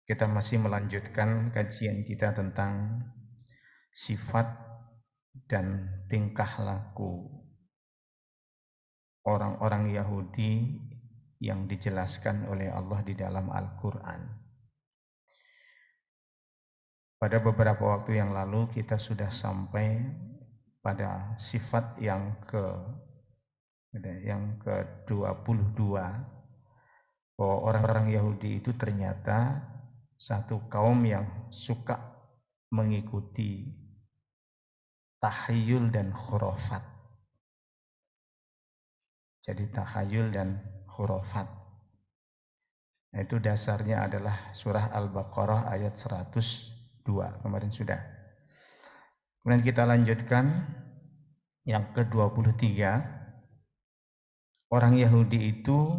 Kita masih melanjutkan kajian kita tentang sifat dan tingkah laku orang-orang Yahudi yang dijelaskan oleh Allah di dalam Al-Quran. Pada beberapa waktu yang lalu kita sudah sampai pada sifat yang ke-22, bahwa orang-orang Yahudi itu ternyata satu kaum yang suka mengikuti takhayul dan khurafat. Jadi takhayul dan khurafat. Nah, itu dasarnya adalah surah Al-Baqarah ayat 102. Kemarin sudah. Kemudian kita lanjutkan yang ke-23. Orang Yahudi itu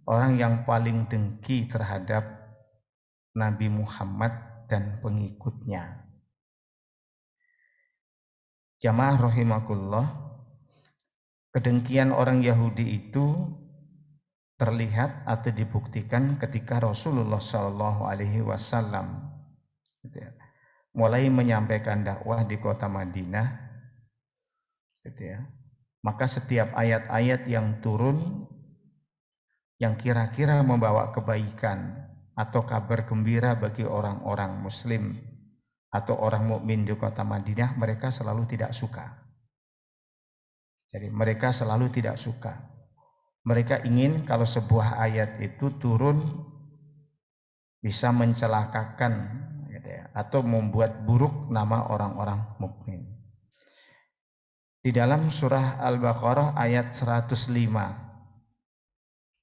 orang yang paling dengki terhadap Nabi Muhammad dan pengikutnya. Jamaah rahimakumullah, kedengkian orang Yahudi itu terlihat atau dibuktikan ketika Rasulullah SAW mulai menyampaikan dakwah di kota Madinah, maka setiap ayat-ayat yang turun yang kira-kira membawa kebaikan atau kabar gembira bagi orang-orang Muslim atau orang mukmin di kota Madinah, mereka selalu tidak suka. Jadi mereka selalu tidak suka. Mereka ingin kalau sebuah ayat itu turun bisa mencelakakan atau membuat buruk nama orang-orang mukmin. Di dalam surah Al-Baqarah ayat 105,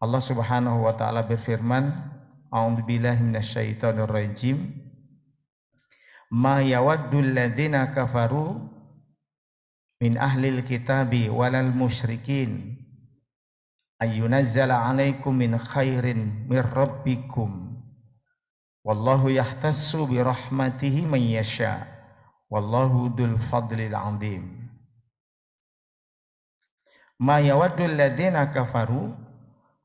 Allah Subhanahu wa taala berfirman, A'udzubillahi minasyaitonir rajim. Ma yawaddul ladzina kafaru min ahlil kitabi walal musyrikin ayyunazzala 'alaikum min khairin mir rabbikum wallahu yahtassu bi rahmatihi man yasha wallahu dzul fadlil 'adzim. Ma yawaddul ladzina kafaru,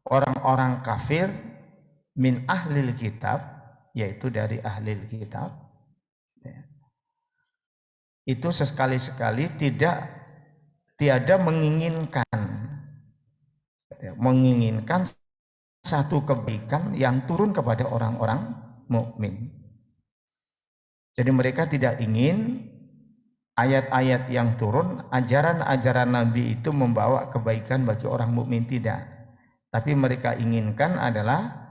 orang-orang kafir, min ahlil kitab, yaitu dari ahlil kitab, itu sesekali-sekali tiada menginginkan satu kebaikan yang turun kepada orang-orang mukmin. Jadi mereka tidak ingin ayat-ayat yang turun, ajaran-ajaran Nabi itu membawa kebaikan bagi orang mukmin, tidak. Tapi mereka inginkan adalah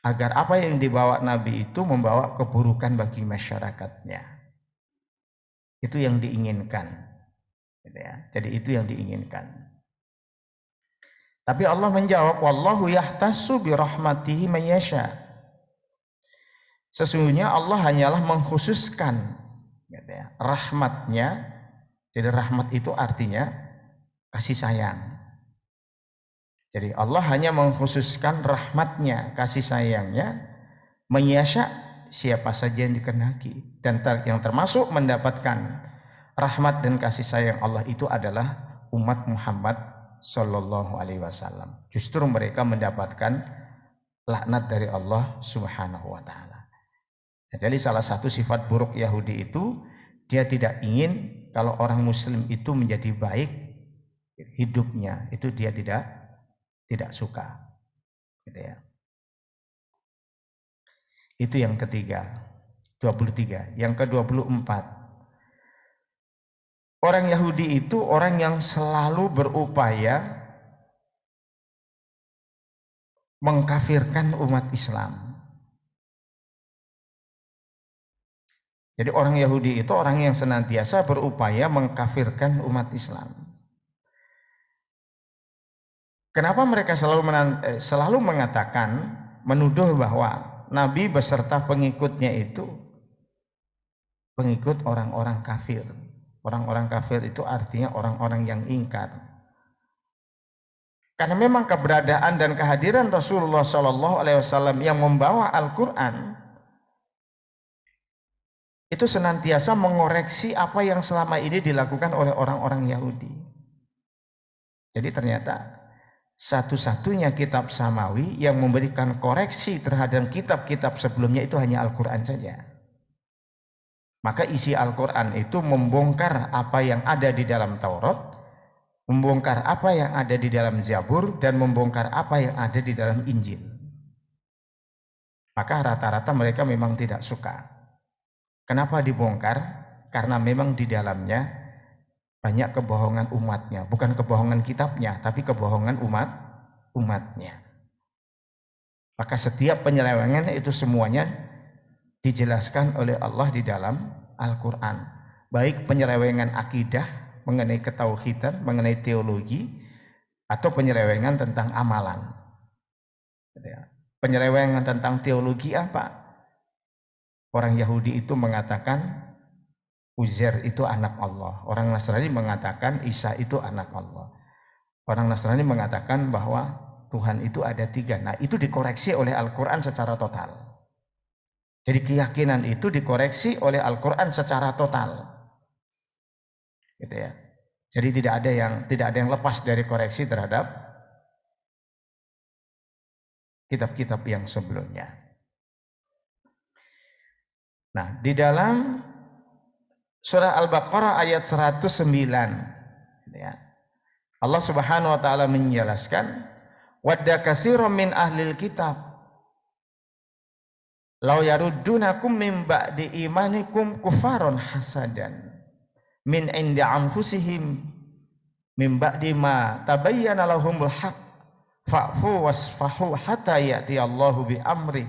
agar apa yang dibawa Nabi itu membawa keburukan bagi masyarakatnya. Itu yang diinginkan. Jadi itu yang diinginkan. Tapi Allah menjawab, wallahu yahtassu bi rahmatihi man yasha. Sesungguhnya Allah hanyalah mengkhususkan rahmatnya. Jadi rahmat itu artinya kasih sayang. Jadi Allah hanya mengkhususkan rahmatnya, kasih sayangnya, man yasha, siapa saja yang dikehendaki. Dan yang termasuk mendapatkan rahmat dan kasih sayang Allah itu adalah umat Muhammad Sallallahu Alaihi Wasallam. Justru mereka mendapatkan laknat dari Allah Subhanahu Wa Taala. Jadi salah satu sifat buruk Yahudi itu, dia tidak ingin kalau orang Muslim itu menjadi baik hidupnya, itu dia tidak suka. Itu yang ketiga, 23. Yang ke-24, orang Yahudi itu orang yang selalu berupaya mengkafirkan umat Islam. Jadi orang Yahudi itu orang yang senantiasa berupaya mengkafirkan umat Islam. Kenapa mereka selalu mengatakan, menuduh bahwa Nabi beserta pengikutnya itu pengikut orang-orang kafir. Orang-orang kafir itu artinya orang-orang yang ingkar. Karena memang keberadaan dan kehadiran Rasulullah SAW yang membawa Al-Quran itu senantiasa mengoreksi apa yang selama ini dilakukan oleh orang-orang Yahudi. Jadi ternyata satu-satunya kitab samawi yang memberikan koreksi terhadap kitab-kitab sebelumnya itu hanya Al-Quran saja. Maka isi Al-Quran itu membongkar apa yang ada di dalam Taurat, membongkar apa yang ada di dalam Zabur, dan membongkar apa yang ada di dalam Injil. Maka rata-rata mereka memang tidak suka. Kenapa dibongkar? Karena memang di dalamnya banyak kebohongan umatnya, bukan kebohongan kitabnya, tapi kebohongan umatnya. Maka setiap penyelewengan itu semuanya dijelaskan oleh Allah di dalam Al-Quran. Baik penyelewengan akidah mengenai ketauhidan, mengenai teologi, atau penyelewengan tentang amalan. Penyelewengan tentang teologi apa? Orang Yahudi itu mengatakan Uzair itu anak Allah. Orang Nasrani mengatakan Isa itu anak Allah. Orang Nasrani mengatakan bahwa Tuhan itu ada 3. Nah, itu dikoreksi oleh Al-Quran secara total. Jadi keyakinan itu dikoreksi oleh Al-Quran secara total. Gitu ya. Jadi tidak ada yang lepas dari koreksi terhadap kitab-kitab yang sebelumnya. Nah, di dalam Surah Al-Baqarah ayat 109, ya, Allah Subhanahu wa taala menjelaskan, wadda katsirum min ahlil kitab law yaruddunakum min ba'di imanikum kufaron hasadan min indi anfusihim min ba'di ma tabayyana lahumul haq fa'fu wasfahu hatta ya'ti Allahu bi amri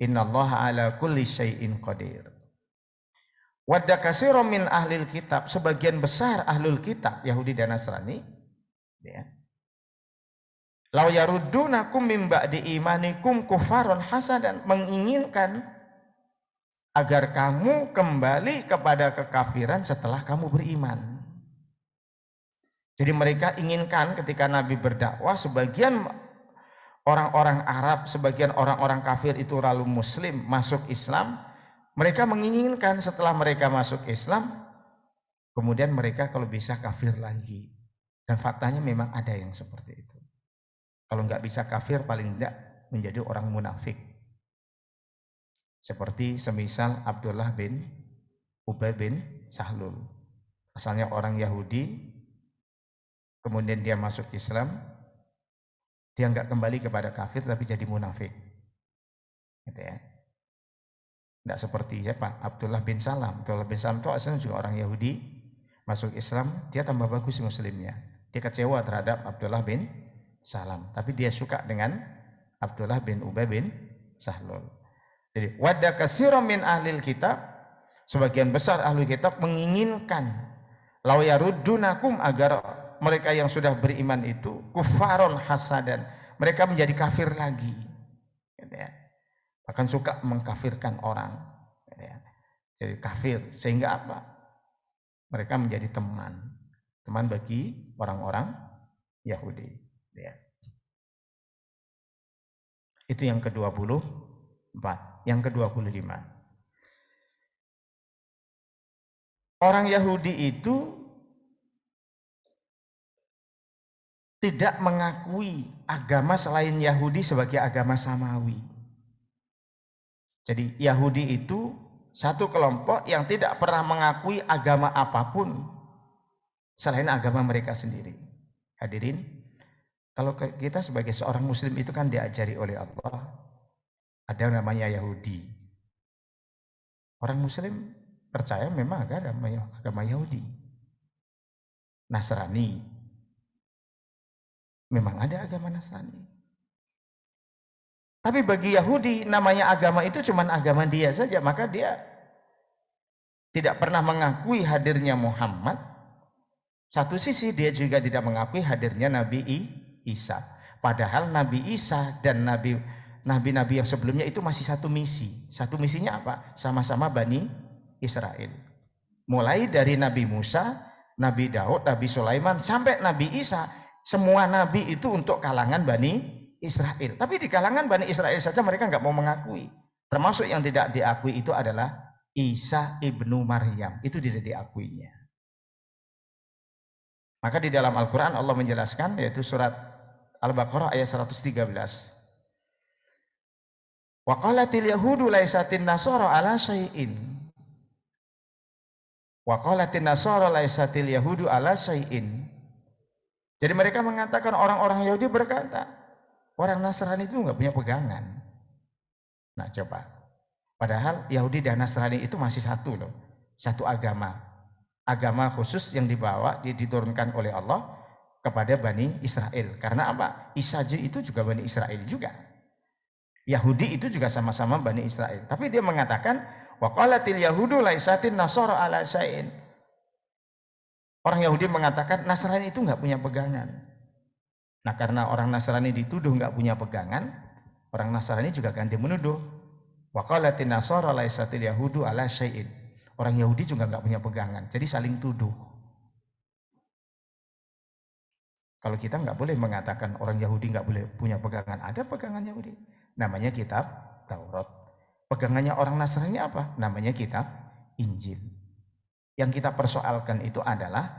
innallaha ala kulli syai'in qadir. Wadda katsirum min ahlil kitab, sebagian besar ahlul kitab Yahudi dan Nasrani, ya, law yaruddunakum min ba'di imanikum kufaron hasadan, menginginkan agar kamu kembali kepada kekafiran setelah kamu beriman. Jadi mereka inginkan ketika Nabi berdakwah, sebagian orang-orang Arab, sebagian orang-orang kafir itu lalu Muslim masuk Islam. Mereka menginginkan setelah mereka masuk Islam, kemudian mereka kalau bisa kafir lagi. Dan faktanya memang ada yang seperti itu. Kalau nggak bisa kafir, paling tidak menjadi orang munafik. Seperti semisal Abdullah bin Ubay bin Sahlul. Asalnya orang Yahudi, kemudian dia masuk Islam, dia nggak kembali kepada kafir tapi jadi munafik. Gitu ya. Tidak seperti siapa? Abdullah bin Salam. Abdullah bin Salam itu asalnya juga orang Yahudi, masuk Islam, dia tambah bagus muslimnya. Dia kecewa terhadap Abdullah bin Salam, tapi dia suka dengan Abdullah bin Ubay bin Sahlul. Jadi wadda katsirum min ahlil kitab, sebagian besar ahli kitab menginginkan law yaruddunakum, agar mereka yang sudah beriman itu kufaron hasadan, mereka menjadi kafir lagi. Gitu ya. Akan suka mengkafirkan orang, ya. Jadi kafir, sehingga apa? Mereka menjadi teman bagi orang-orang Yahudi, ya. Itu yang ke-24. Yang ke-25, orang Yahudi itu tidak mengakui agama selain Yahudi sebagai agama samawi. Jadi Yahudi itu satu kelompok yang tidak pernah mengakui agama apapun selain agama mereka sendiri. Hadirin, kalau kita sebagai seorang muslim itu kan diajari oleh Allah, ada namanya Yahudi. Orang muslim percaya memang agama Yahudi. Nasrani, memang ada agama Nasrani. Tapi bagi Yahudi namanya agama itu cuma agama dia saja, maka dia tidak pernah mengakui hadirnya Muhammad. Satu sisi dia juga tidak mengakui hadirnya Nabi Isa. Padahal Nabi Isa dan nabi-nabi yang sebelumnya itu masih satu misi. Satu misinya apa? Sama-sama Bani Israel. Mulai dari Nabi Musa, Nabi Daud, Nabi Sulaiman sampai Nabi Isa, semua nabi itu untuk kalangan Bani Israel. Tapi di kalangan Bani Israel saja mereka nggak mau mengakui. Termasuk yang tidak diakui itu adalah Isa ibnu Maryam. Itu tidak diakuinya. Maka di dalam Al-Quran Allah menjelaskan, yaitu surat Al-Baqarah ayat 113. Wa qalatil yahudu laisatin nasara ala syai'in. Wa qalatin nasara laisatil yahudu ala syai'in. Jadi mereka mengatakan, orang-orang Yahudi berkata, orang Nasrani itu nggak punya pegangan. Nah coba, padahal Yahudi dan Nasrani itu masih satu loh, satu agama. Agama khusus yang diturunkan oleh Allah kepada Bani Israel. Karena apa? Isa itu juga Bani Israel juga. Yahudi itu juga sama-sama Bani Israel. Tapi dia mengatakan, wa qalatil yahudu laisatin nasara ala syai'in. Orang Yahudi mengatakan Nasrani itu nggak punya pegangan. Nah karena orang Nasrani dituduh nggak punya pegangan, orang Nasrani juga ganti menuduh. Wa qalatin nasara laisatil yahudu ala syai'in. Orang Yahudi juga nggak punya pegangan, jadi saling tuduh. Kalau kita nggak boleh mengatakan orang Yahudi nggak boleh punya pegangan, ada pegangan Yahudi. Namanya kitab Taurat. Pegangannya orang Nasrani apa? Namanya kitab Injil. Yang kita persoalkan itu adalah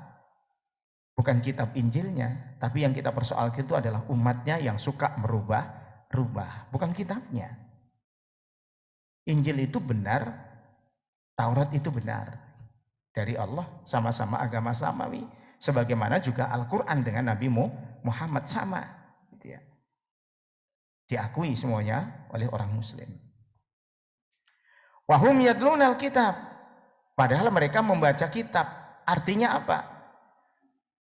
bukan kitab Injilnya, tapi yang kita persoalkan itu adalah umatnya yang suka merubah, bukan kitabnya. Injil itu benar, Taurat itu benar. Dari Allah, sama-sama agama samawi. Sebagaimana juga Al-Quran dengan Nabi Muhammad sama. Gitu ya. Diakui semuanya oleh orang Muslim. Wahum yadlunal kitab. Padahal mereka membaca kitab. Artinya apa?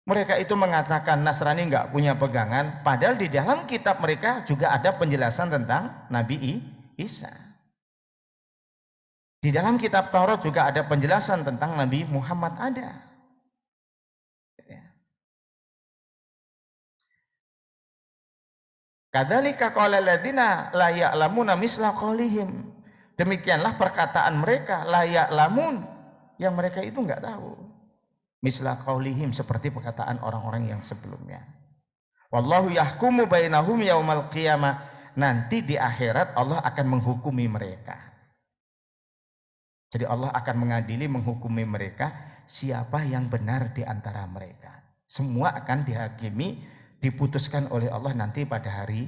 Mereka itu mengatakan Nasrani nggak punya pegangan, padahal di dalam kitab mereka juga ada penjelasan tentang Nabi Isa. Di dalam kitab Taurat juga ada penjelasan tentang Nabi Muhammad ada. Kadzalika qala alladziina la ya'lamuna misla qaulihim. Demikianlah perkataan mereka la ya'lamun, yang mereka itu nggak tahu. Misla qaulihim, seperti perkataan orang-orang yang sebelumnya. Wallahu yahkumu bainahum yaumal qiyamah. Nanti di akhirat Allah akan menghukumi mereka. Jadi Allah akan mengadili, menghukumi mereka siapa yang benar di antara mereka. Semua akan dihakimi, diputuskan oleh Allah nanti pada hari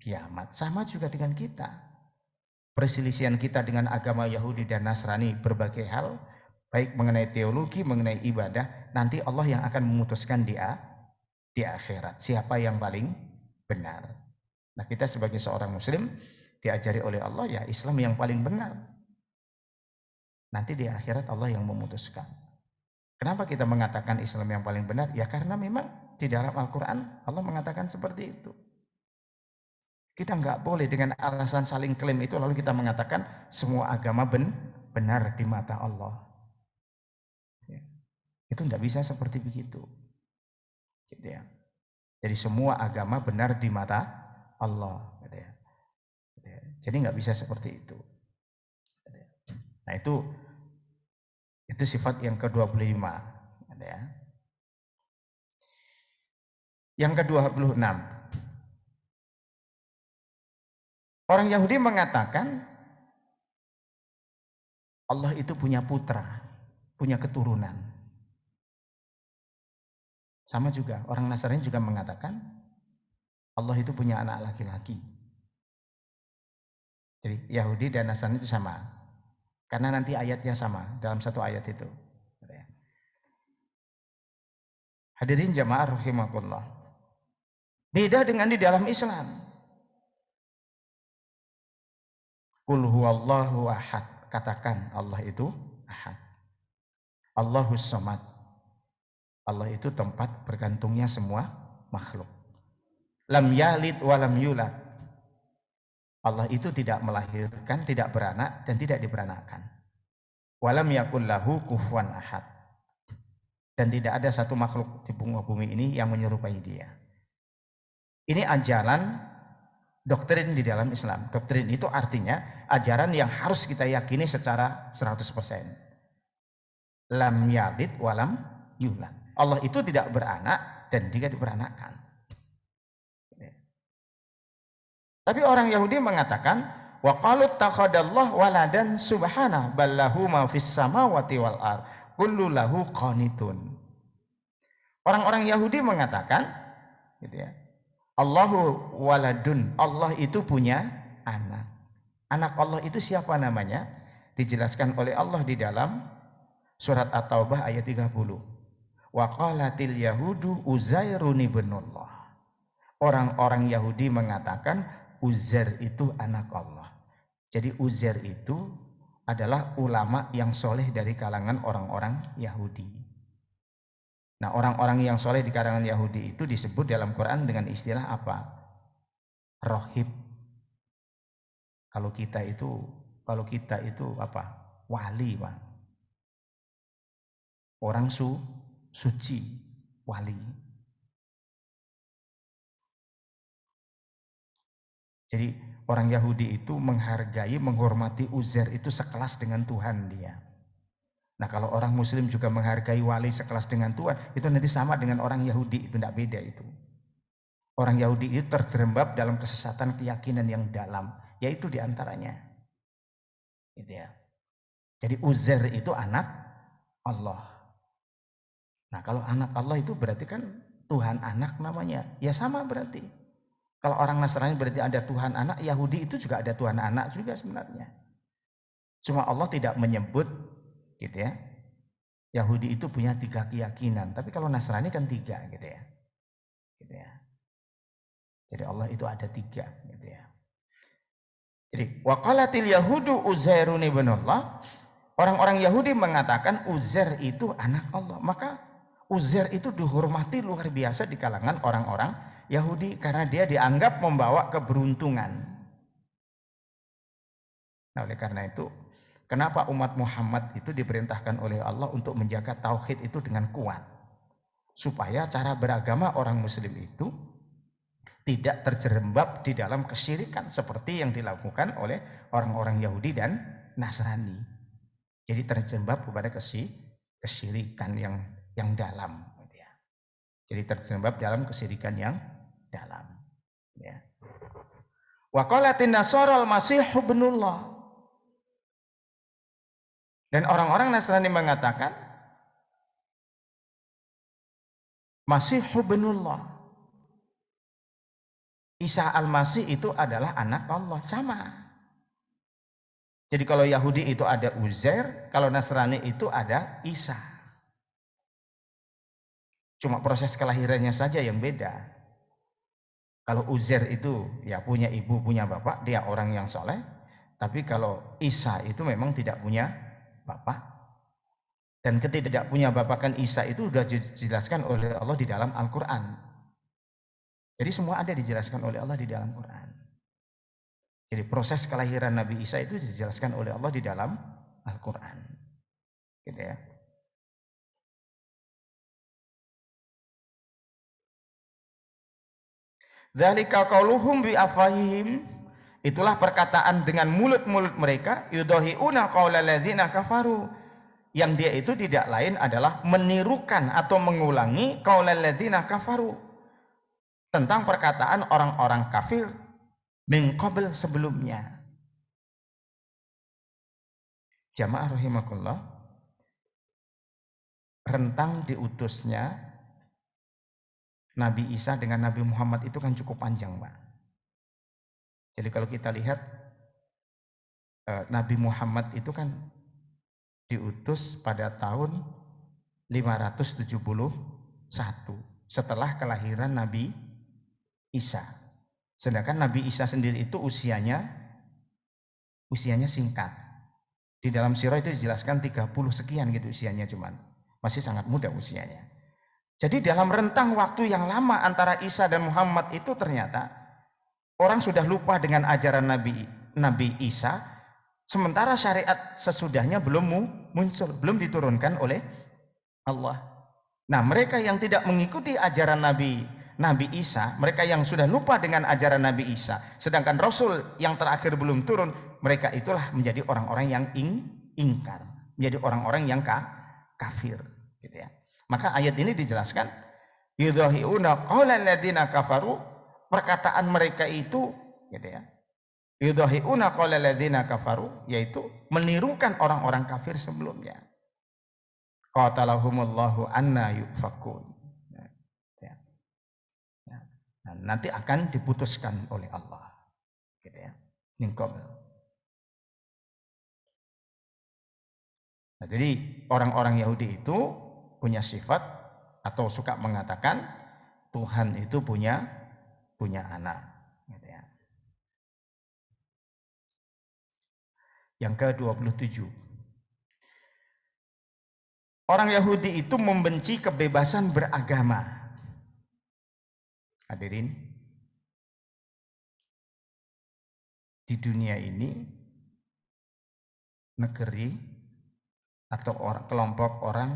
kiamat. Sama juga dengan kita. Perselisihan kita dengan agama Yahudi dan Nasrani berbagai hal, baik mengenai teologi, mengenai ibadah, nanti Allah yang akan memutuskan di akhirat siapa yang paling benar. Nah kita sebagai seorang muslim diajari oleh Allah ya Islam yang paling benar. Nanti di akhirat Allah yang memutuskan. Kenapa kita mengatakan Islam yang paling benar? Ya karena memang di dalam Al-Quran Allah mengatakan seperti itu. Kita nggak boleh dengan alasan saling klaim itu lalu kita mengatakan semua agama benar di mata Allah. Ya. Itu nggak bisa seperti begitu. Gitu ya. Jadi semua agama benar di mata Allah. Gitu ya. Gitu ya. Jadi nggak bisa seperti itu. Gitu ya. Nah itu sifat yang ke-25. Gitu ya. Yang ke-26. Orang Yahudi mengatakan Allah itu punya putra, punya keturunan. Sama juga orang Nasrani juga mengatakan Allah itu punya anak laki-laki. Jadi Yahudi dan Nasrani itu sama. Karena nanti ayatnya sama dalam satu ayat itu. Hadirin jamaah rahimakumullah. Beda dengan di dalam Islam. Qul huwallahu ahad. Katakan Allah itu ahad. Allahus samad. Allah itu tempat bergantungnya semua makhluk. Lam yalid wa lam yulad. Allah itu tidak melahirkan, tidak beranak dan tidak diberanakkan. Walam yakul lahu kufuwan ahad. Dan tidak ada satu makhluk di muka bumi ini yang menyerupai dia. Ini ajaran doktrin di dalam Islam. Doktrin itu artinya ajaran yang harus kita yakini secara 100%. Lam yalid walam yulad. Allah itu tidak beranak dan tidak diberanakkan. Tapi orang Yahudi mengatakan wa qalu takhadallahu waladan subhana ballahu ma fis samawati wal ard kullu lahu qanitun. Orang-orang Yahudi mengatakan gitu ya. Allahu waladun, Allah itu punya anak. Anak Allah itu siapa namanya? Dijelaskan oleh Allah di dalam surat At-Taubah ayat 30. Wa qalatil yahudu Uzairun ibnullah. Orang-orang Yahudi mengatakan Uzair itu anak Allah. Jadi Uzair itu adalah ulama yang soleh dari kalangan orang-orang Yahudi. Nah, orang-orang yang soleh di kalangan Yahudi itu disebut dalam Quran dengan istilah apa? Rohib. Kalau kita itu apa? Wali, Pak. Orang suci, wali. Jadi orang Yahudi itu menghargai, menghormati Uzair itu sekelas dengan Tuhan dia. Nah, kalau orang Muslim juga menghargai wali sekelas dengan Tuhan, itu nanti sama dengan orang Yahudi, itu tidak beda itu. Orang Yahudi itu terjerembab dalam kesesatan keyakinan yang dalam, yaitu diantaranya. Gitu ya. Jadi Uzair itu anak Allah. Nah, kalau anak Allah itu berarti kan Tuhan anak namanya. Ya sama berarti. Kalau orang Nasrani berarti ada Tuhan anak, Yahudi itu juga ada Tuhan anak juga sebenarnya. Cuma Allah tidak menyebut gitu ya. Yahudi itu punya 3 keyakinan, tapi kalau Nasrani kan 3 gitu ya. Gitu ya. Jadi Allah itu ada 3 gitu ya. Jadi waqalatil yahudu Uzairun ibnullah. Orang-orang Yahudi mengatakan Uzair itu anak Allah. Maka Uzair itu dihormati luar biasa di kalangan orang-orang Yahudi karena dia dianggap membawa keberuntungan. Nah, oleh karena itu, kenapa umat Muhammad itu diperintahkan oleh Allah untuk menjaga tauhid itu dengan kuat? Supaya cara beragama orang Muslim itu tidak terjerembab di dalam kesyirikan seperti yang dilakukan oleh orang-orang Yahudi dan Nasrani. Jadi terjerembab kepada kesyirikan yang dalam. Jadi terjerembab dalam kesyirikan yang dalam. Ya. Wa qalatin nasara al-masih ibnullah. Dan orang-orang Nasrani mengatakan Masih ibnullah. Isa al-Masih itu adalah anak Allah, sama. Jadi kalau Yahudi itu ada Uzair, kalau Nasrani itu ada Isa. Cuma proses kelahirannya saja yang beda. Kalau Uzair itu ya punya ibu, punya bapak, dia orang yang soleh. Tapi kalau Isa itu memang tidak punya bapak. Dan ketika tidak punya bapak kan Isa itu sudah dijelaskan oleh Allah di dalam Al-Quran. Jadi semua ada dijelaskan oleh Allah di dalam Quran. Jadi proses kelahiran Nabi Isa itu dijelaskan oleh Allah di dalam Al-Quran. Gitu ya. Dzalika qauluhum bi afahihim, itulah perkataan dengan mulut-mulut mereka, yudahiuna qaulal ladzina kafaru, yang dia itu tidak lain adalah menirukan atau mengulangi qaulal ladzina kafaru, tentang perkataan orang-orang kafir min qabl sebelumnya. Jamaah rahimakumullah, rentang diutusnya Nabi Isa dengan Nabi Muhammad itu kan cukup panjang, Pak. Jadi kalau kita lihat Nabi Muhammad itu kan diutus pada tahun 571 setelah kelahiran Nabi Isa. Sedangkan Nabi Isa sendiri itu usianya singkat. Di dalam sirah itu dijelaskan 30 sekian gitu usianya, cuman masih sangat muda usianya. Jadi dalam rentang waktu yang lama antara Isa dan Muhammad itu ternyata orang sudah lupa dengan ajaran Nabi Isa, sementara syariat sesudahnya belum muncul, belum diturunkan oleh Allah. Nah, mereka yang tidak mengikuti ajaran Nabi Isa, mereka yang sudah lupa dengan ajaran Nabi Isa, sedangkan Rasul yang terakhir belum turun, mereka itulah menjadi orang-orang yang ingkar, menjadi orang-orang yang kafir, gitu ya. Maka ayat ini dijelaskan yudhahiuna qaulal ladzina kafaru, perkataan mereka itu gitu ya. Yudhahiuna qaulal ladzina kafaru, yaitu menirukan orang-orang kafir sebelumnya. Qatalahumullahu anna yufakun. nanti akan diputuskan oleh Allah. Gitu ya. Nah, jadi orang-orang Yahudi itu punya sifat atau suka mengatakan Tuhan itu punya anak. Gitu ya. Yang ke-27. Orang Yahudi itu membenci kebebasan beragama. Hadirin, di dunia ini negeri atau kelompok orang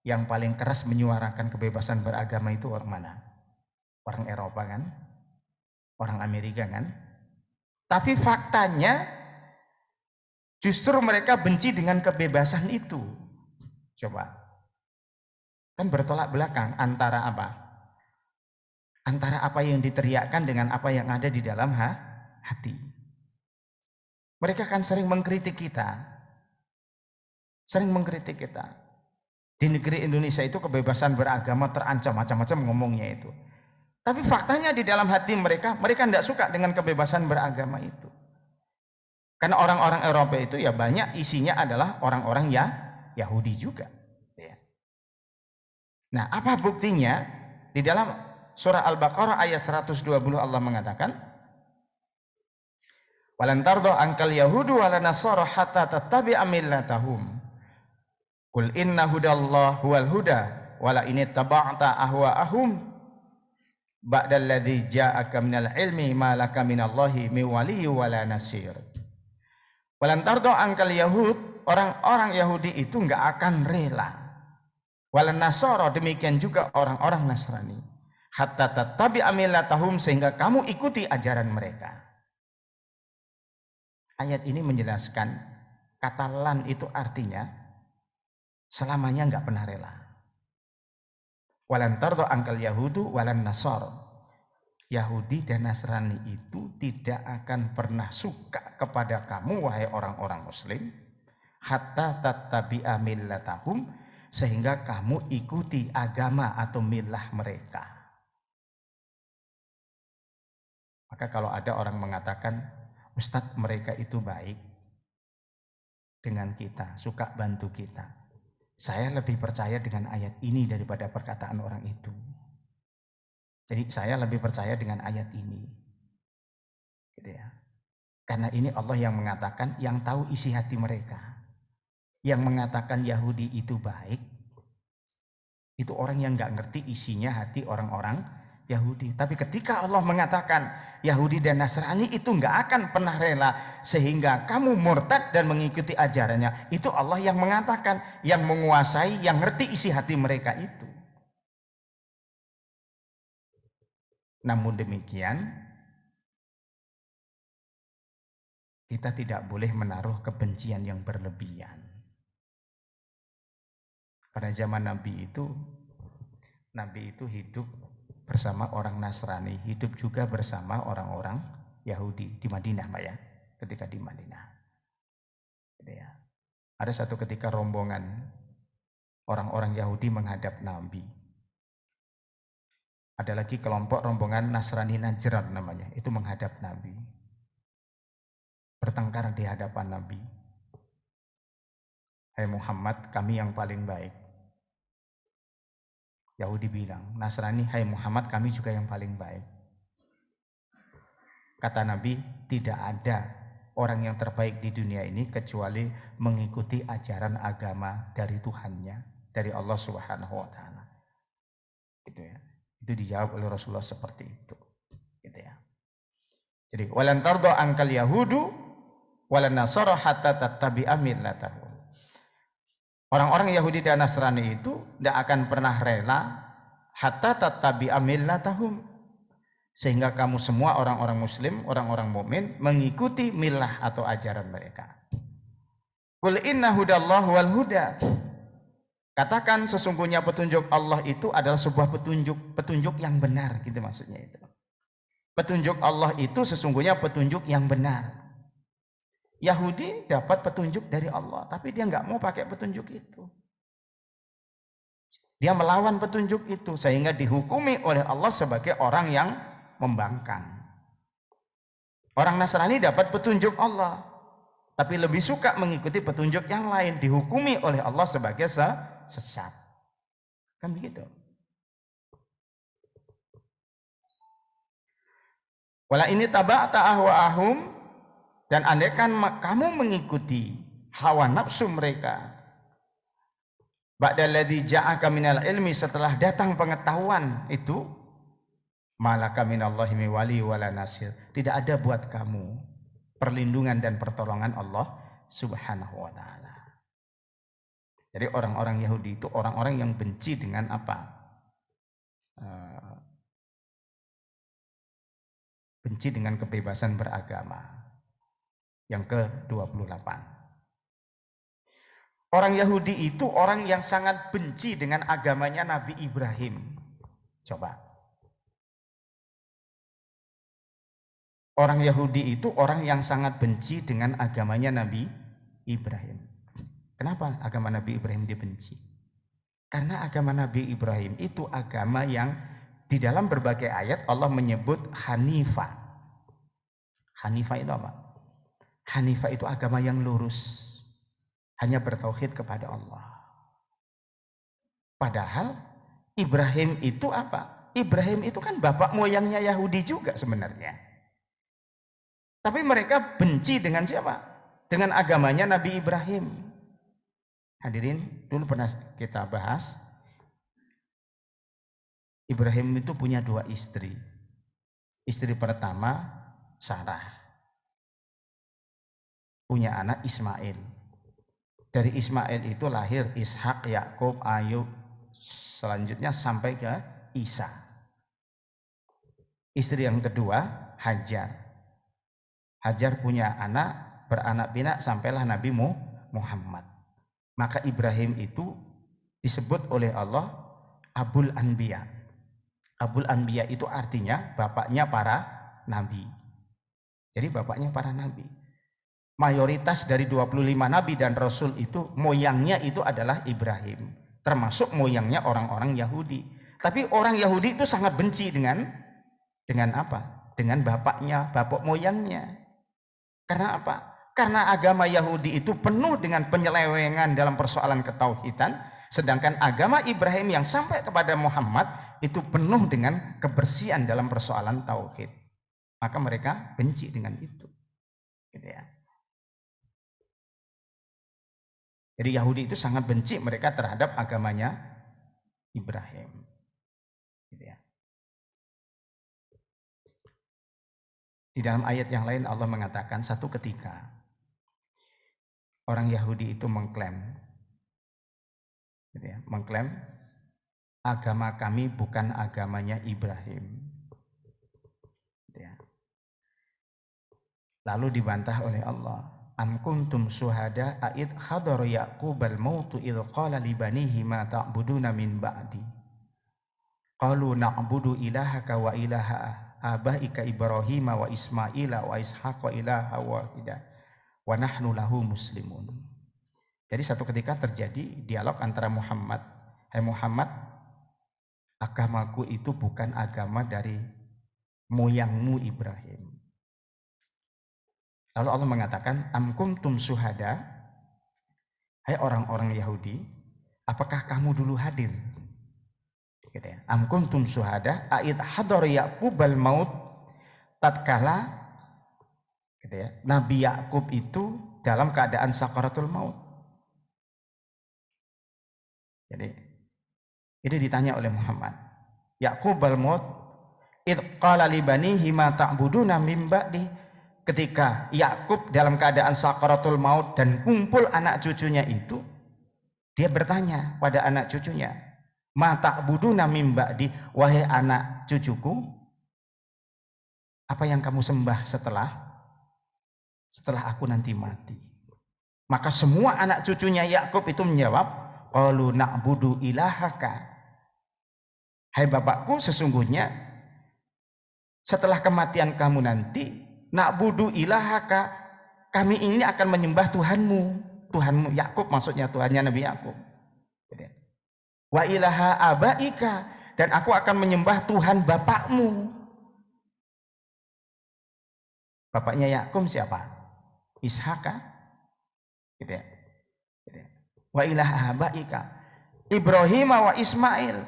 yang paling keras menyuarakan kebebasan beragama itu orang mana? Orang Eropa kan? Orang Amerika kan? Tapi faktanya justru mereka benci dengan kebebasan itu. Coba. Kan bertolak belakang antara apa? Antara apa yang diteriakkan dengan apa yang ada di dalam hati. Mereka kan sering mengkritik kita. Di negeri Indonesia itu kebebasan beragama terancam, macam-macam ngomongnya itu. Tapi faktanya di dalam hati mereka tidak suka dengan kebebasan beragama itu. Karena orang-orang Eropa itu ya banyak isinya adalah orang-orang Yahudi juga. Nah, apa buktinya? Di dalam surah Al-Baqarah ayat 120 Allah mengatakan, "Walan tardo ankal yahudu wala nasara hatta tattabi'a millatahum. Qul inna hudallah huwal huda wala ini taba'ta ahwa'ahum ba'dal ladzi ja'aka minal ilmi ma laka minallahi min waliyyin wala nasir." Walan tardo ankal yahud, orang-orang Yahudi itu enggak akan rela. Walan nasara, demikian juga orang-orang Nasrani. Hatta tattabi'a millatahum, sehingga kamu ikuti ajaran mereka. Ayat ini menjelaskan kata lan itu artinya selamanya enggak pernah rela. Walan tardo angkal yahudu walan nasar. Yahudi dan Nasrani itu tidak akan pernah suka kepada kamu wahai orang-orang muslim. Hatta tattabi'a millatahum, sehingga kamu ikuti agama atau milah mereka. Maka kalau ada orang mengatakan, Ustadz mereka itu baik dengan kita, suka bantu kita, saya lebih percaya dengan ayat ini daripada perkataan orang itu. Jadi saya lebih percaya dengan ayat ini. Gitu ya. Karena ini Allah yang mengatakan, yang tahu isi hati mereka. Yang mengatakan Yahudi itu baik, itu orang yang nggak ngerti isinya hati orang-orang Yahudi. Tapi ketika Allah mengatakan Yahudi dan Nasrani itu nggak akan pernah rela sehingga kamu murtad dan mengikuti ajarannya, itu Allah yang mengatakan, yang menguasai, yang ngerti isi hati mereka itu. Namun demikian, kita tidak boleh menaruh kebencian yang berlebihan. Pada zaman Nabi itu hidup bersama orang Nasrani, hidup juga bersama orang-orang Yahudi di Madinah, Pak ya. Ketika di Madinah, gitu ya. Ada satu ketika rombongan orang-orang Yahudi menghadap Nabi. Ada lagi kelompok rombongan Nasrani Najran namanya, itu menghadap Nabi. Bertengkar di hadapan Nabi. Hai Muhammad, kami yang paling baik. Yahudi bilang, Nasrani, hai Muhammad, kami juga yang paling baik. Kata Nabi, tidak ada orang yang terbaik di dunia ini kecuali mengikuti ajaran agama dari Tuhannya, dari Allah Subhanahu wa taala. Gitu ya. Itu dijawab oleh Rasulullah seperti itu. Gitu ya. Jadi, walan tardo angkal yahudu walan nasara hatta tattabi'a millatahum. Orang-orang Yahudi dan Nasrani itu tidak akan pernah rela hatta tattabi'a millatahum, sehingga kamu semua orang-orang muslim, orang-orang mukmin mengikuti milah atau ajaran mereka. Qul inna hudallahu wal huda. Katakan sesungguhnya petunjuk Allah itu adalah sebuah petunjuk yang benar, gitu maksudnya itu. Petunjuk Allah itu sesungguhnya petunjuk yang benar. Yahudi dapat petunjuk dari Allah, tapi dia nggak mau pakai petunjuk itu. Dia melawan petunjuk itu sehingga dihukumi oleh Allah sebagai orang yang membangkang. Orang Nasrani dapat petunjuk Allah, tapi lebih suka mengikuti petunjuk yang lain, dihukumi oleh Allah sebagai sesat. Kan begitu. Wala ini taba'ta ahwa'ahum, dan andaikan kamu mengikuti hawa nafsu mereka, ba'daladzi ja'aka minal ilmi, setelah datang pengetahuan itu, malaka minallahi min wali wala nasir, tidak ada buat kamu perlindungan dan pertolongan Allah Subhanahu wa taala. Jadi orang-orang Yahudi itu orang-orang yang benci dengan apa? Benci dengan kebebasan beragama. Yang ke-28. Orang Yahudi itu orang yang sangat benci dengan agamanya Nabi Ibrahim. Coba. Orang Yahudi itu orang yang sangat benci dengan agamanya Nabi Ibrahim. Kenapa agama Nabi Ibrahim dibenci? Karena agama Nabi Ibrahim itu agama yang di dalam berbagai ayat Allah menyebut Hanifah. Hanifah itu apa? Hanifah itu agama yang lurus, hanya bertauhid kepada Allah. Padahal Ibrahim itu apa? Ibrahim itu kan bapak moyangnya Yahudi juga sebenarnya. Tapi mereka benci dengan siapa? Dengan agamanya Nabi Ibrahim. Hadirin, dulu pernah kita bahas, Ibrahim itu punya 2 istri. Istri pertama Sarah, punya anak Ismail. Dari Ismail itu lahir Ishak, Yakub, Ayub, selanjutnya sampai ke Isa. Istri yang kedua Hajar. Hajar punya anak, beranak pinak sampailah Nabi Muhammad. Maka Ibrahim itu disebut oleh Allah Abul Anbiya. Abul Anbiya itu artinya bapaknya para nabi. Jadi bapaknya para nabi. Mayoritas dari 25 nabi dan rasul itu moyangnya itu adalah Ibrahim. Termasuk moyangnya orang-orang Yahudi. Tapi orang Yahudi itu sangat benci dengan apa? Dengan bapaknya, bapak moyangnya. Karena apa? Karena agama Yahudi itu penuh dengan penyelewengan dalam persoalan ketauhidan, sedangkan agama Ibrahim yang sampai kepada Muhammad itu penuh dengan kebersihan dalam persoalan tauhid. Maka mereka benci dengan itu. Gitu ya. Jadi Yahudi itu sangat benci mereka terhadap agamanya Ibrahim. Gitu ya. Di dalam ayat yang lain Allah mengatakan satu ketika orang Yahudi itu mengklaim, gitu ya, mengklaim agama kami bukan agamanya Ibrahim. Gitu ya. Lalu dibantah oleh Allah. Am kuntum syuhada id hadara Yaqubal mautu id qala li banihi ma ta'buduna min ba'di. Qalu na'budu ilahaka wa ilaha abaika Ibrahim wa Ismaila wa Ishaqa ilaha wahida wa nahnu lahu muslimun. Jadi satu ketika terjadi dialog antara Muhammad, hai Muhammad, agamaku itu bukan agama dari moyangmu Ibrahim. Lalu Allah mengatakan, am kuntum syuhada, hai orang-orang Yahudi, apakah kamu dulu hadir? Gitu ya. Am kuntum syuhada id hadara Yaqubal maut, tatkala gitu ya, Nabi Yakub itu dalam keadaan sakaratul maut. Jadi ini ditanya oleh Muhammad, Yaqubal maut id qala li banihi ma ta'buduna min ba'di, ketika Yakub dalam keadaan sakaratul maut dan kumpul anak cucunya itu, dia bertanya pada anak cucunya, ma ta'buduna min ba'di, wahai anak cucuku, apa yang kamu sembah setelah aku nanti mati? Maka semua anak cucunya Yakub itu menjawab, qalu na'budu ilahaka, hai bapakku, sesungguhnya setelah kematian kamu nanti, na'budu ilahaka, kami ini akan menyembah Tuhanmu. Tuhanmu Yakub maksudnya, Tuhannya Nabi Yakub. wa ilaha abaika, dan aku akan menyembah Tuhan bapakmu. Bapaknya Yakub siapa? Ishak, gitu ya. Wa ilaha abaika Ibrahim wa Ismail,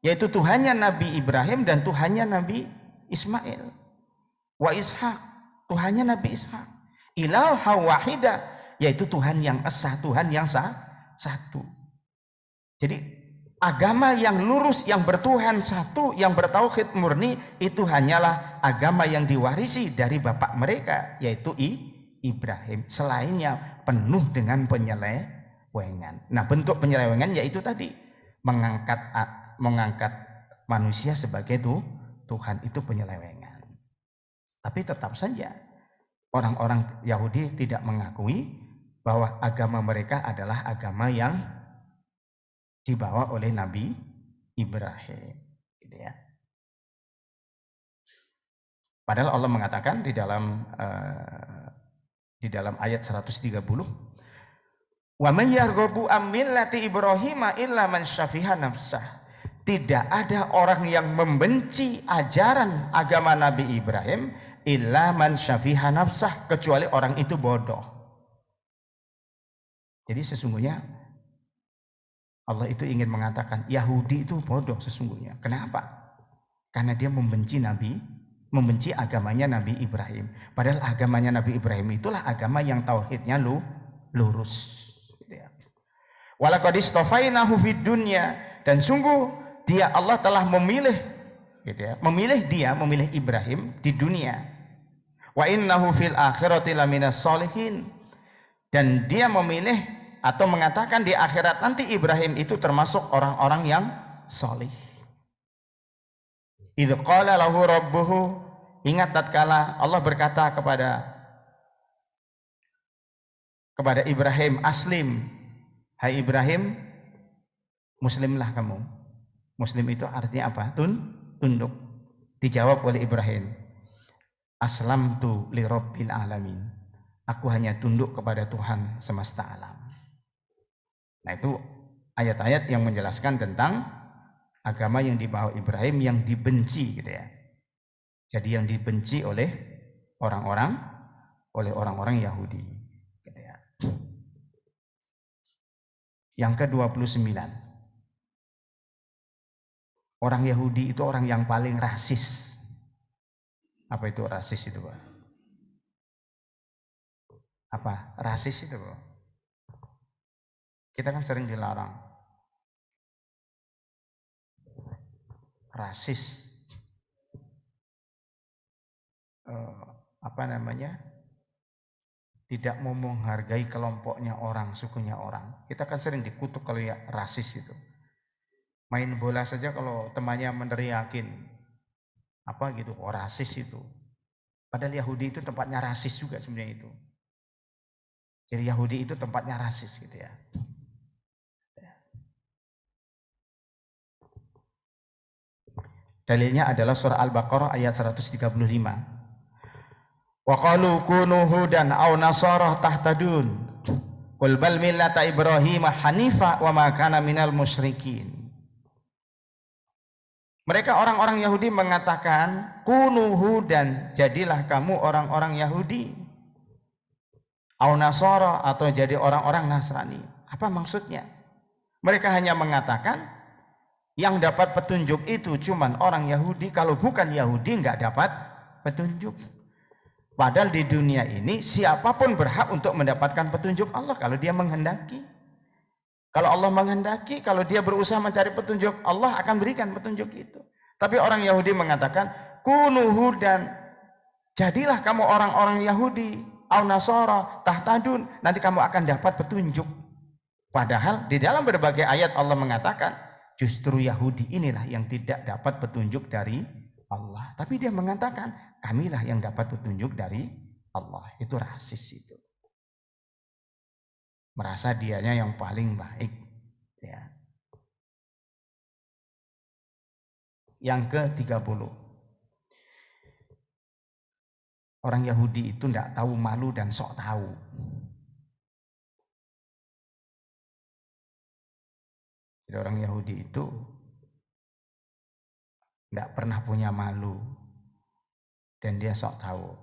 yaitu Tuhannya Nabi Ibrahim dan Tuhannya Nabi Ismail. Wa Ishak, Tuhannya Nabi Ishak. Ilaha wahida, yaitu Tuhan yang esa, Tuhan yang satu. Jadi agama yang lurus, yang bertuhan satu, yang bertauhid murni, itu hanyalah agama yang diwarisi dari bapak mereka, yaitu Ibrahim. Selainnya penuh dengan penyelewengan. Nah, bentuk penyelewengan yaitu tadi mengangkat manusia sebagai Tuhan, itu penyelewengan. Tapi tetap saja orang-orang Yahudi tidak mengakui bahwa agama mereka adalah agama yang dibawa oleh Nabi Ibrahim, gitu ya. Padahal Allah mengatakan di dalam ayat 130, wa may yarghabu am millati Ibrahim illa man syafiha nafsah. Tidak ada orang yang membenci ajaran agama Nabi Ibrahim illa man syafiha nafsah, kecuali orang itu bodoh. Jadi sesungguhnya Allah itu ingin mengatakan Yahudi itu bodoh sesungguhnya. Kenapa? Karena dia membenci agamanya Nabi Ibrahim. Padahal agamanya Nabi Ibrahim itulah agama yang tauhidnya lurus. Walaqad istafainahu fid dunya, dan sungguh dia Allah telah memilih, gitu ya, memilih Ibrahim di dunia. Wa innahu fil akhirati laminas sholihin, dan dia memilih atau mengatakan di akhirat nanti Ibrahim itu termasuk orang-orang yang solih. Idz qala lahu rabbuhu, ingat tatkala Allah berkata kepada Ibrahim, aslim, hai Ibrahim, muslimlah kamu. Muslim itu artinya apa? Tunduk. Dijawab oleh Ibrahim, aslamtu li rabbil alamin, aku hanya tunduk kepada Tuhan semesta alam. Nah, itu ayat-ayat yang menjelaskan tentang agama yang dibawa Ibrahim yang dibenci, gitu ya. Jadi yang dibenci oleh orang-orang Yahudi, gitu ya. Yang ke-29, orang Yahudi itu orang yang paling rasis. Apa itu rasis itu, Pak? Apa rasis itu, Pak? Kita kan sering dilarang rasis, tidak mau menghargai kelompoknya orang, sukunya orang. Kita kan sering dikutuk kalau ya rasis itu. Main bola saja kalau temannya meneriakin apa gitu, oh rasis itu. Padahal Yahudi itu tempatnya rasis juga sebenarnya itu. Jadi Yahudi itu tempatnya rasis, gitu ya. Dalilnya adalah surah Al-Baqarah ayat 135. Wa qalu kunu hudan aw nasara tahtadun. Qul bal millata Ibrahim hanifa wa ma kana minal musyrikin. Mereka orang-orang Yahudi mengatakan kunu hudan, jadilah kamu orang-orang Yahudi. Aw nasara, atau jadi orang-orang Nasrani. Apa maksudnya? Mereka hanya mengatakan yang dapat petunjuk itu cuman orang Yahudi, kalau bukan Yahudi nggak dapat petunjuk. Padahal di dunia ini siapapun berhak untuk mendapatkan petunjuk Allah kalau dia menghendaki. Kalau Allah menghendaki, kalau dia berusaha mencari petunjuk, Allah akan berikan petunjuk itu. Tapi orang Yahudi mengatakan kunu hudan, jadilah kamu orang-orang Yahudi, au nasara tahtadun, nanti kamu akan dapat petunjuk. Padahal di dalam berbagai ayat Allah mengatakan justru Yahudi inilah yang tidak dapat petunjuk dari Allah. Tapi dia mengatakan, kamilah yang dapat petunjuk dari Allah. Itu rasis itu. Merasa dianya yang paling baik. Ya. Yang ke-30. Orang Yahudi itu tidak tahu malu dan sok tahu. Jadi orang Yahudi itu tidak pernah punya malu dan dia sok tahu.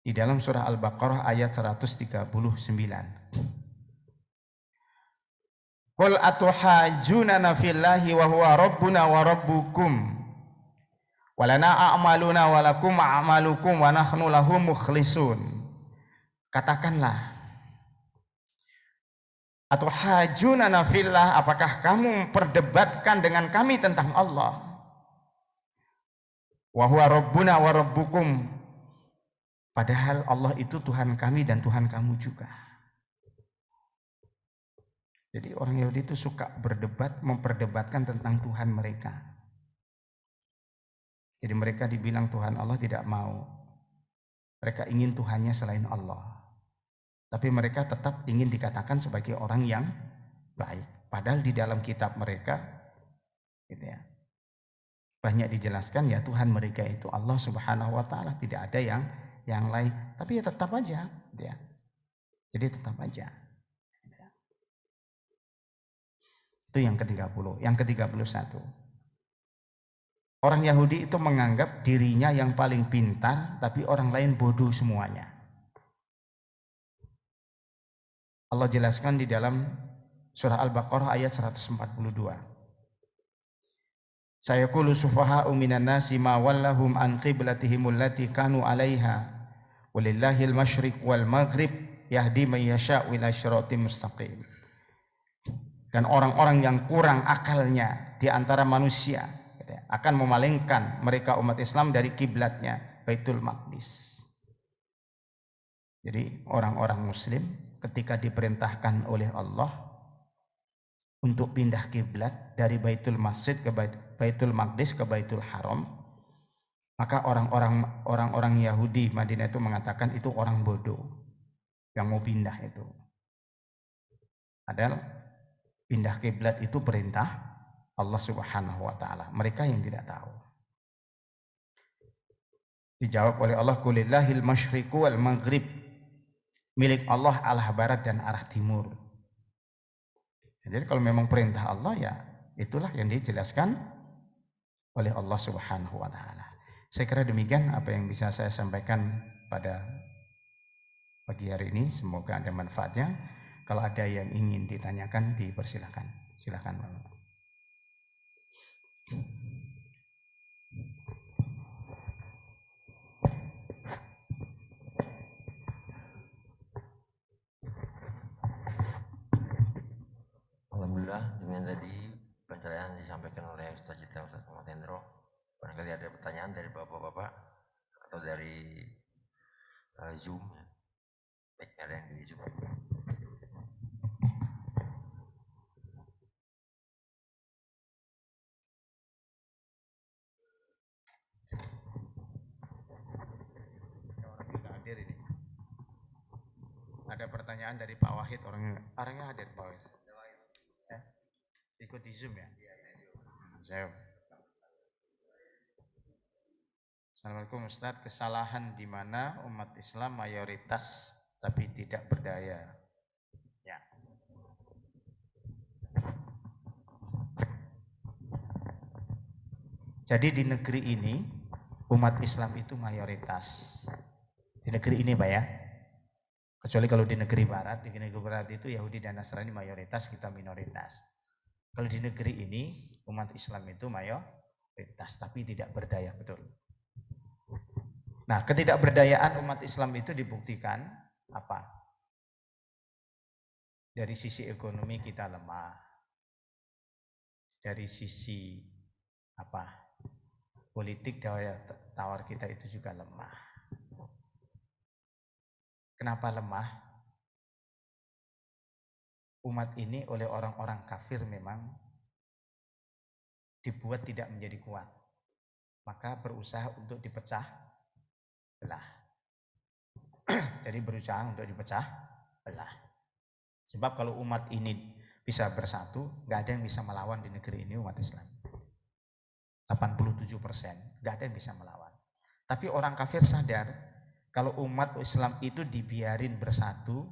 Di dalam surah Al-Baqarah ayat 139. Qul atuhajjunana fillahi wa huwa rabbuna wa rabbukum walana a'maluna walakum a'malukum wa nahnu lahu mukhlisun. Katakanlah, atuhajjunana fillah, apakah kamu perdebatkan dengan kami tentang Allah? Wa huwa rabbuna wa rabbukum, padahal Allah itu Tuhan kami dan Tuhan kamu juga. Jadi orang Yahudi itu suka berdebat, memperdebatkan tentang Tuhan mereka. Jadi mereka dibilang Tuhan Allah tidak mau. Mereka ingin Tuhannya selain Allah. Tapi mereka tetap ingin dikatakan sebagai orang yang baik. Padahal di dalam kitab mereka, gitu ya, banyak dijelaskan ya Tuhan mereka itu Allah Subhanahu wa Ta'ala, tidak ada yang lain. Tapi ya tetap aja, gitu ya. Jadi tetap aja. Itu yang ke-30. Yang ke-31. Orang Yahudi itu menganggap dirinya yang paling pintar, tapi orang lain bodoh semuanya. Allah jelaskan di dalam surah Al-Baqarah ayat 142. Sayaqulu sufaha'u minan nasi ma wallahum an qiblatihim allati kanu 'alaiha walillahil masyriq wal maghrib yahdi man yasha'u ila siratim mustaqim. Dan orang-orang yang kurang akalnya di antara manusia akan memalingkan mereka umat Islam dari kiblatnya Baitul Maqdis. Jadi orang-orang muslim ketika diperintahkan oleh Allah untuk pindah kiblat dari Baitul Masjid ke Baitul Maqdis ke Baitul Haram, maka orang-orang Yahudi Madinah itu mengatakan itu orang bodoh yang mau pindah itu. Padahal pindah kiblat itu perintah Allah Subhanahu wa Ta'ala. Mereka yang tidak tahu. Dijawab oleh Allah, qulillahil masyriqu wal maghrib, milik Allah arah barat dan arah timur. Jadi kalau memang perintah Allah, ya itulah yang dijelaskan oleh Allah Subhanahu wa Ta'ala. Saya kira demikian apa yang bisa saya sampaikan pada pagi hari ini. Semoga ada manfaatnya. Kalau ada yang ingin ditanyakan, dipersilakan. Silakan. Alhamdulillah, dengan tadi pencerahan disampaikan oleh Ustaz Citra, Ustaz Muhammad Hendro. Barangkali ada pertanyaan dari bapak-bapak atau dari Zoom. Baik, ada yang di Zoom. Ada pertanyaan dari Pak Wahid, orangnya hadir Pak Wahid. Ikut di Zoom ya? Saya. Assalamualaikum Ustaz, kesalahan di mana umat Islam mayoritas tapi tidak berdaya? Ya. Jadi di negeri ini umat Islam itu mayoritas. Di negeri ini Pak ya. Kecuali kalau di negeri barat, itu Yahudi dan Nasrani mayoritas, kita minoritas. Kalau di negeri ini umat Islam itu mayoritas tapi tidak berdaya, betul. Nah, ketidakberdayaan umat Islam itu dibuktikan apa? Dari sisi ekonomi kita lemah. Dari sisi apa? Politik daya tawar kita itu juga lemah. Kenapa lemah? Umat ini oleh orang-orang kafir memang dibuat tidak menjadi kuat. Maka berusaha untuk dipecah belah. Jadi berusaha untuk dipecah belah. Sebab kalau umat ini bisa bersatu, gak ada yang bisa melawan di negeri ini umat Islam. 87%, gak ada yang bisa melawan. Tapi orang kafir sadar, kalau umat Islam itu dibiarin bersatu,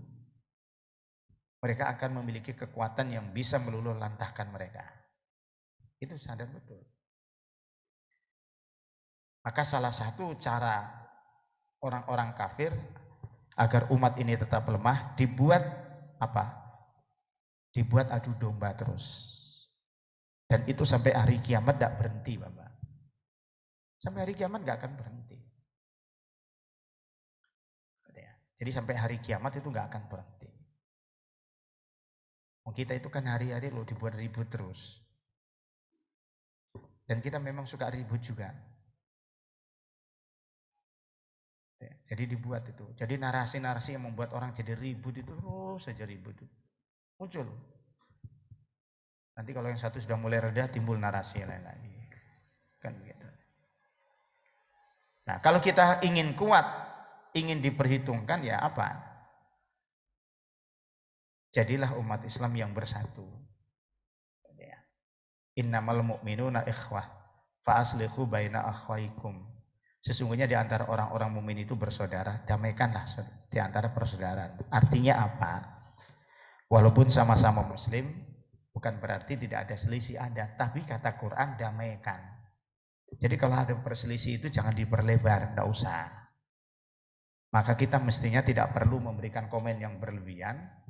mereka akan memiliki kekuatan yang bisa meluluh lantahkan mereka. Itu sadar betul. Maka salah satu cara orang-orang kafir agar umat ini tetap lemah dibuat apa? Dibuat adu domba terus. Dan itu sampai hari kiamat tidak berhenti, Bapak. Sampai hari kiamat nggak akan berhenti. Jadi sampai hari kiamat itu nggak akan berhenti. Kita itu kan hari-hari loh dibuat ribut terus. Dan kita memang suka ribut juga. Jadi dibuat itu. Jadi narasi-narasi yang membuat orang jadi ribut itu terus saja ribut itu. Muncul. Nanti kalau yang satu sudah mulai reda timbul narasi lain lagi. Kan begitu. Nah, kalau kita ingin kuat, ingin diperhitungkan ya apa? Jadilah umat Islam yang bersatu. Innamal mu'minuna ikhwah fa aslihu baina akhwaikum. Sesungguhnya di antara orang-orang mukmin itu bersaudara, damaikanlah di antara persaudaraan. Artinya apa? Walaupun sama-sama muslim, bukan berarti tidak ada selisih, ada, tapi kata Quran damaikan. Jadi kalau ada perselisih itu jangan diperlebar, enggak usah. Maka kita mestinya tidak perlu memberikan komen yang berlebihan.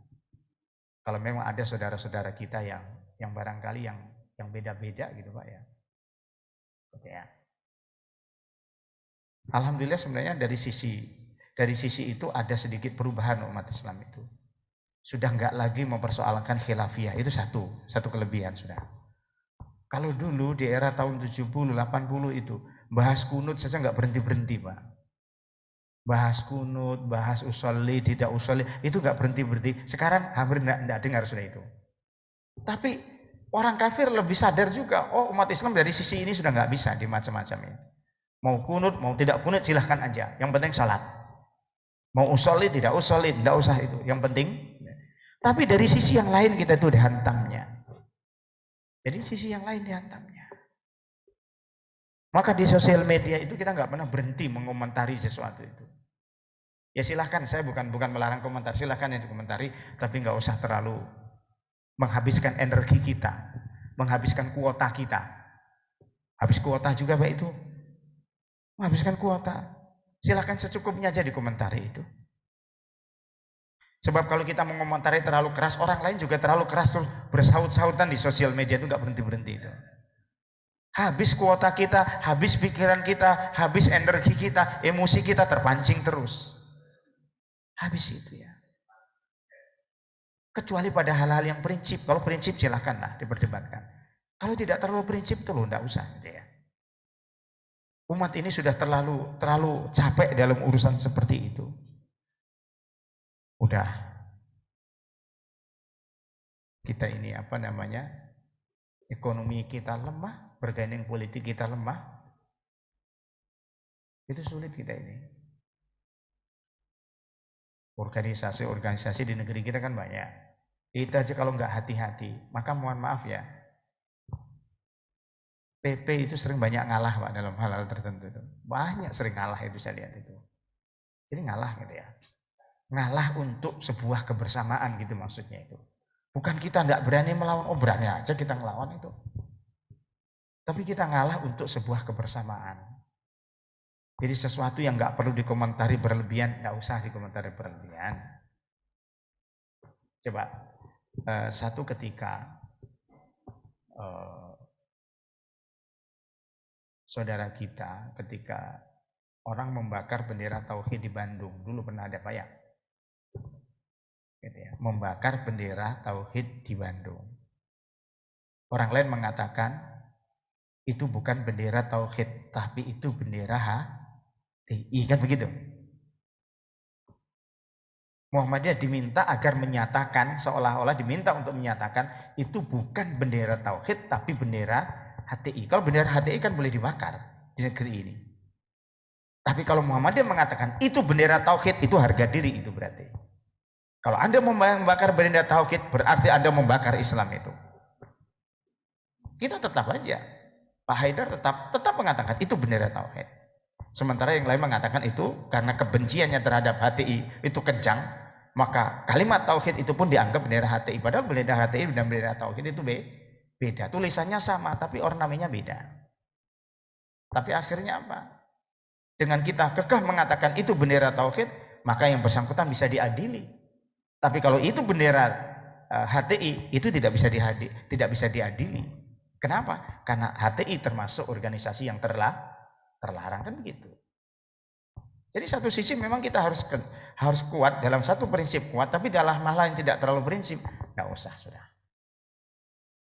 Kalau memang ada saudara-saudara kita yang barangkali yang beda-beda gitu Pak ya. Oke ya. Alhamdulillah sebenarnya dari sisi itu ada sedikit perubahan umat Islam itu. Sudah enggak lagi mempersoalkan khilafiyah, itu satu kelebihan sudah. Kalau dulu di era tahun 70, 80 itu bahas kunut saja enggak berhenti-berhenti Pak. Bahas kunut, bahas usolli, tidak usolli, itu enggak berhenti-berhenti. Sekarang hampir enggak dengar sudah itu. Tapi orang kafir lebih sadar juga, oh umat Islam dari sisi ini sudah enggak bisa di macam-macam ini. Mau kunut, mau tidak kunut silahkan aja, yang penting salat. Mau usolli, tidak usolli, tidak usah itu, yang penting. Tapi dari sisi yang lain kita itu dihantamnya. Jadi sisi yang lain dihantamnya. Maka di sosial media itu kita nggak pernah berhenti mengomentari sesuatu itu. Ya silahkan, saya bukan melarang komentar, silahkan yang dikomentari, tapi nggak usah terlalu menghabiskan energi kita, menghabiskan kuota kita. Habis kuota juga Pak itu. Menghabiskan kuota. Silahkan secukupnya aja dikomentari itu. Sebab kalau kita mengomentari terlalu keras, orang lain juga terlalu keras terus bersaut-sautan di sosial media itu nggak berhenti-berhenti itu. Habis kuota kita, habis pikiran kita, habis energi kita, emosi kita terpancing terus. Habis itu ya. Kecuali pada hal-hal yang prinsip. Kalau prinsip silahkanlah diperdebatkan. Kalau tidak terlalu prinsip itu loh, enggak usah gitu ya. Umat ini sudah terlalu capek dalam urusan seperti itu. Udah. Kita ini ekonomi kita lemah, bergaining politik kita lemah. Itu sulit kita ini. Organisasi di negeri kita kan banyak. Itu aja kalau nggak hati-hati, maka mohon maaf ya. PP itu sering banyak ngalah Pak dalam hal-hal tertentu itu. Banyak sering ngalah itu saya lihat itu. Jadi ngalah gitu ya. Ngalah untuk sebuah kebersamaan gitu maksudnya itu. Bukan kita tidak berani melawan, oh berani aja kita ngelawan itu. Tapi kita ngalah untuk sebuah kebersamaan. Jadi sesuatu yang nggak perlu dikomentari berlebihan, nggak usah dikomentari berlebihan. Coba satu ketika saudara kita ketika orang membakar bendera tauhid di Bandung, dulu pernah ada Pak ya? Gitu ya, membakar bendera tauhid di Bandung. Orang lain mengatakan itu bukan bendera tauhid, tapi itu bendera HTI, kan begitu? Muhammadiyah diminta agar menyatakan, seolah-olah diminta untuk menyatakan itu bukan bendera tauhid, tapi bendera HTI. Kalau bendera HTI kan boleh dibakar di negeri ini. Tapi kalau Muhammadiyah mengatakan itu bendera tauhid, itu harga diri itu berarti. Kalau Anda membakar bendera tauhid, berarti Anda membakar Islam itu. Kita tetap aja. Pak Haidar tetap mengatakan itu bendera tauhid. Sementara yang lain mengatakan itu karena kebenciannya terhadap HTI itu kencang, maka kalimat tauhid itu pun dianggap bendera HTI. Padahal bendera HTI dan bendera tauhid itu beda. Tulisannya sama tapi ornamennya beda. Tapi akhirnya apa? Dengan kita kekeh mengatakan itu bendera tauhid, maka yang bersangkutan bisa diadili. Tapi kalau itu bendera HTI, itu tidak bisa diadili. Kenapa? Karena HTI termasuk organisasi yang terlarang, kan begitu. Jadi satu sisi memang kita harus kuat dalam satu prinsip kuat, tapi dalam hal lain tidak terlalu prinsip, nggak usah sudah.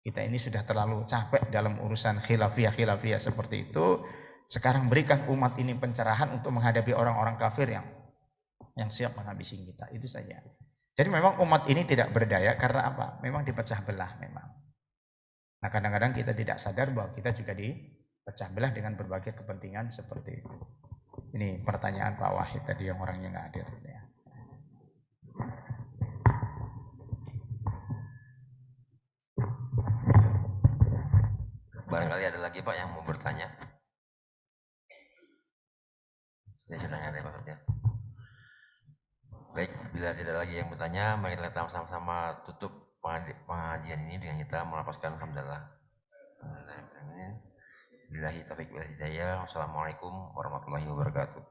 Kita ini sudah terlalu capek dalam urusan khilafiyah seperti itu. Sekarang berikan umat ini pencerahan untuk menghadapi orang-orang kafir yang siap menghabisi kita. Itu saja. Jadi memang umat ini tidak berdaya karena apa? Memang dipecah belah memang. Nah kadang-kadang kita tidak sadar bahwa kita juga dipecah belah dengan berbagai kepentingan seperti itu. Ini pertanyaan Pak Wahid tadi yang orangnya nggak hadir. Ya. Barangkali ada lagi Pak yang mau bertanya. Saya sedang ada Pak Fajar. Baik, bila tidak lagi yang bertanya, mari kita sama-sama tutup pengajian ini dengan kita melafazkan alhamdulillah. Billahi taufiq wal hidayah. Wassalamualaikum warahmatullahi wabarakatuh.